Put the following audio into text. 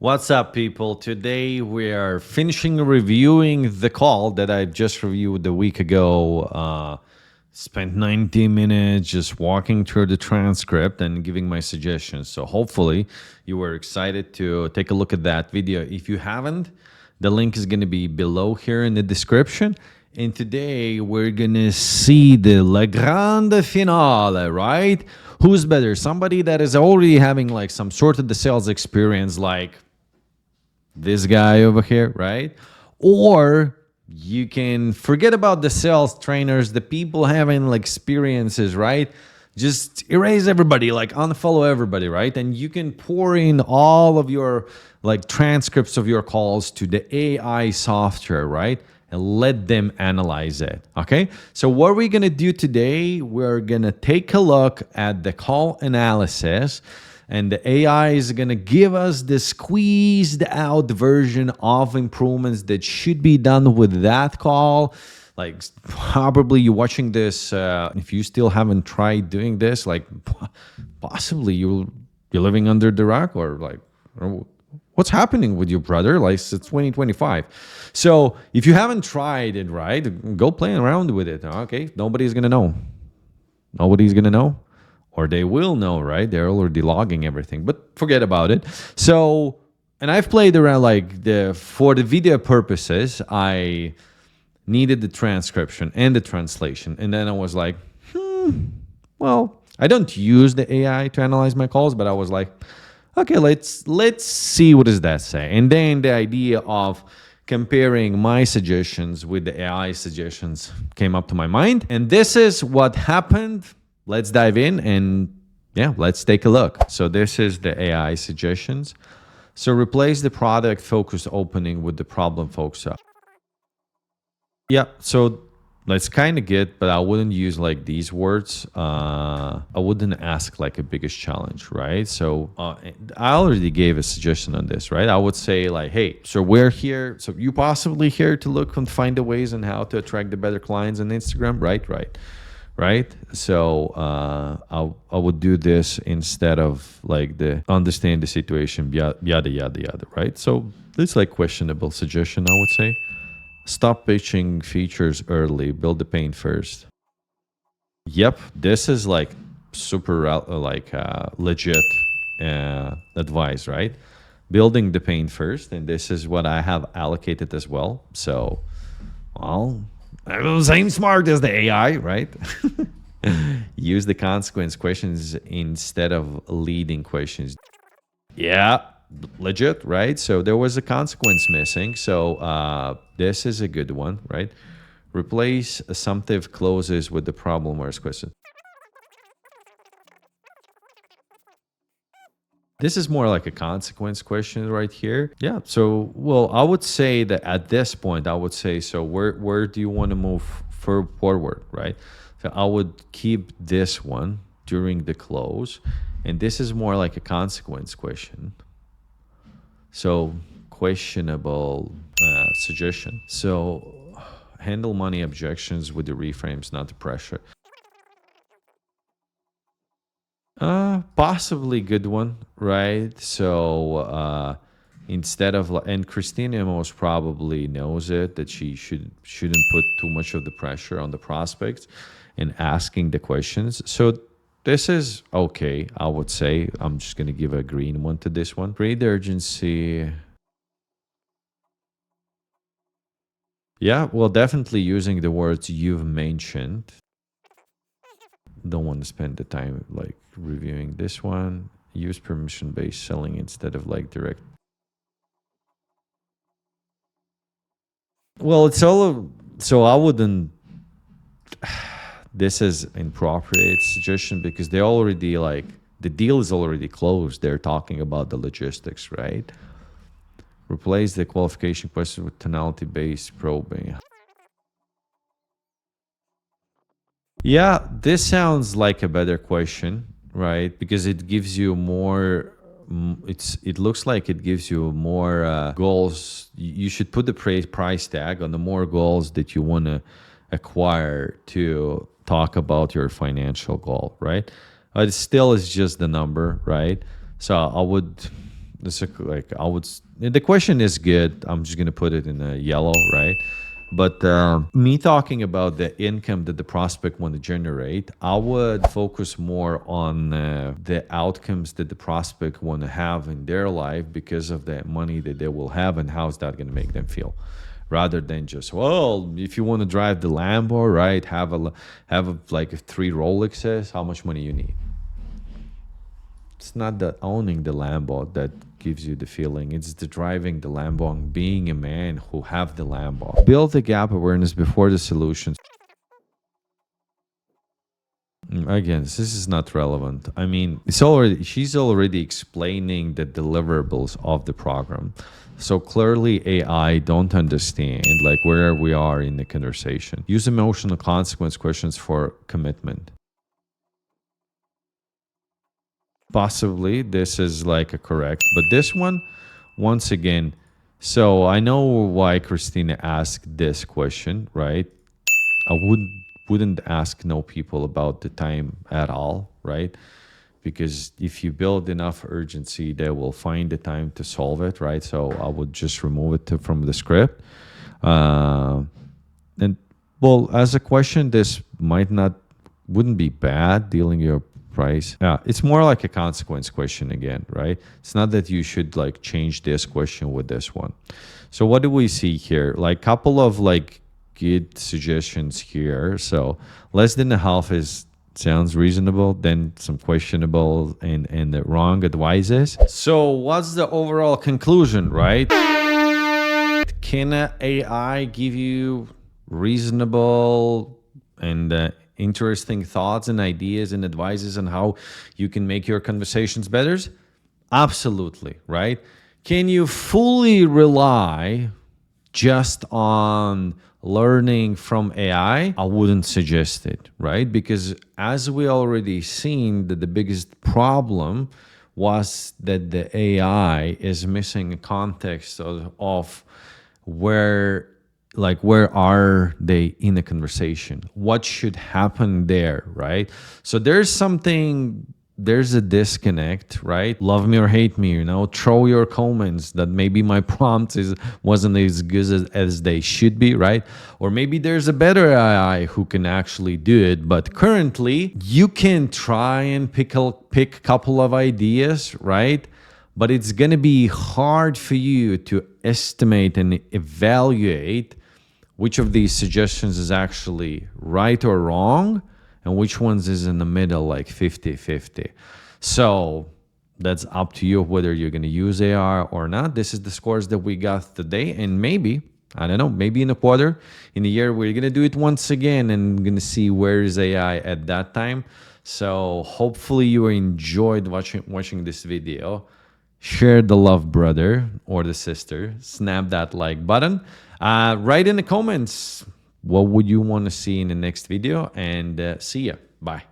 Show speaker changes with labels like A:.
A: What's up, people? Today we are finishing reviewing the call that I just reviewed a week ago. Spent 90 minutes just walking through the transcript and giving my suggestions. So hopefully you were excited to take a look at that video. If you haven't, the link is going to be below here in the description. And today we're going to see the La Grande Finale, right? Who's better? Somebody that is already having like some sort of the sales experience, like this guy over here, right? Or you can forget about the sales trainers, the people having like experiences, right? Just erase everybody, like unfollow everybody, right? And you can pour in all of your like transcripts of your calls to the AI software, right? And let them analyze it, okay? So what we're gonna do today, we're gonna take a look at the call analysis, and the AI is going to give us the squeezed out version of improvements that should be done with that call. Like probably you're watching this, if you still haven't tried doing this, like possibly you're living under the rock, or like, what's happening with your brother? Like it's 2025. So if you haven't tried it, right, go play around with it. Okay, nobody's going to know. Nobody's going to know. Or they will know, right? They're already logging everything, but forget about it. So, and I've played around like for the video purposes, I needed the transcription and the translation. And then I was like, well, I don't use the AI to analyze my calls, but I was like, okay, let's see what does that say. And then the idea of comparing my suggestions with the AI suggestions came up to my mind. And this is what happened. Let's dive in and yeah, let's take a look. So this is the AI suggestions. So replace the product focused opening with the problem focus. Yeah, so that's kind of good, but I wouldn't use like these words. I wouldn't ask like a biggest challenge, right? So I already gave a suggestion on this, right? I would say like, hey, so we're here. So you possibly here to look and find the ways on how to attract the better clients on Instagram, right? So I would do this instead of like the understand the situation, yada yada, right? So it's like questionable suggestion, I would say. Stop pitching features early, build the pain first. Yep, this is like super legit advice, right? Building the pain first, and this is what I have allocated as well. So, well, I'm the same smart as the AI, right? Use the consequence questions instead of leading questions. Yeah, legit, right? So there was a consequence missing. So this is a good one, right? Replace assumptive clauses with the problem or question. This is more like a consequence question right here. Yeah. So, well, I would say that at this point, I would say, so where do you want to move forward, right? So I would keep this one during the close. And this is more like a consequence question. So questionable suggestion. So handle money objections with the reframes, not the pressure. Possibly good one, right? So instead of, and Christina most probably knows it, that she shouldn't put too much of the pressure on the prospects in asking the questions. So this is okay, I would say. I'm just gonna give a green one to this one. Create urgency. Yeah, well, definitely using the words you've mentioned. Don't want to spend the time like reviewing this one. Use permission-based selling instead of like direct. Well, it's all, so I wouldn't, this is inappropriate suggestion because they already like, the deal is already closed. They're talking about the logistics, right? Replace the qualification question with tonality-based probing. Yeah, this sounds like a better question, right? Because it gives you more. It looks like it gives you more goals. You should put the price tag on the more goals that you want to acquire to talk about your financial goal, right? But it still is just the number, right? So I would, This is like the question is good. I'm just gonna put it in a yellow, right? But me talking about the income that the prospect want to generate, I would focus more on the outcomes that the prospect want to have in their life because of the money that they will have, and how's that going to make them feel, rather than just, well, if you want to drive the Lambo, right? Have like 3 Rolexes. How much money you need? It's not the owning the Lambo that gives you the feeling. It's the driving the Lambo and being a man who have the Lambo. Build the gap awareness before the solutions. Again, this is not relevant. I mean, she's already explaining the deliverables of the program. So clearly AI don't understand like where we are in the conversation. Use emotional consequence questions for commitment. Possibly this is like a correct, but this one, once again, so I know why Christina asked this question, right? I wouldn't ask no people about the time at all, right? Because if you build enough urgency, they will find the time to solve it, right? So I would just remove it from the script. And well, as a question, this wouldn't be bad dealing your price. Yeah, it's more like a consequence question again, right? It's not that you should like change this question with this one. So what do we see here? Like couple of like good suggestions here. So less than a half sounds reasonable, then some questionable and the wrong advices. So what's the overall conclusion, right? Can AI give you reasonable and interesting thoughts and ideas and advices on how you can make your conversations better? Absolutely, right? Can you fully rely just on learning from AI? I wouldn't suggest it, right? Because as we already seen, that the biggest problem was that the AI is missing a context of where are they in the conversation, what should happen there, right? So there's a disconnect, right? Love me or hate me, throw your comments that maybe my prompt wasn't as good as they should be, right? Or maybe there's a better AI who can actually do it, but currently you can try and pick a couple of ideas, right? But it's going to be hard for you to estimate and evaluate which of these suggestions is actually right or wrong and which ones is in the middle, like 50-50. So that's up to you whether you're going to use AI or not. This is the scores that we got today. And maybe, I don't know, maybe in a quarter, in a year, we're going to do it once again and going to see where is AI at that time. So hopefully you enjoyed watching this video. Share the love, brother or the sister. Snap that like button. Write in the comments what would you want to see in the next video, and see ya. Bye.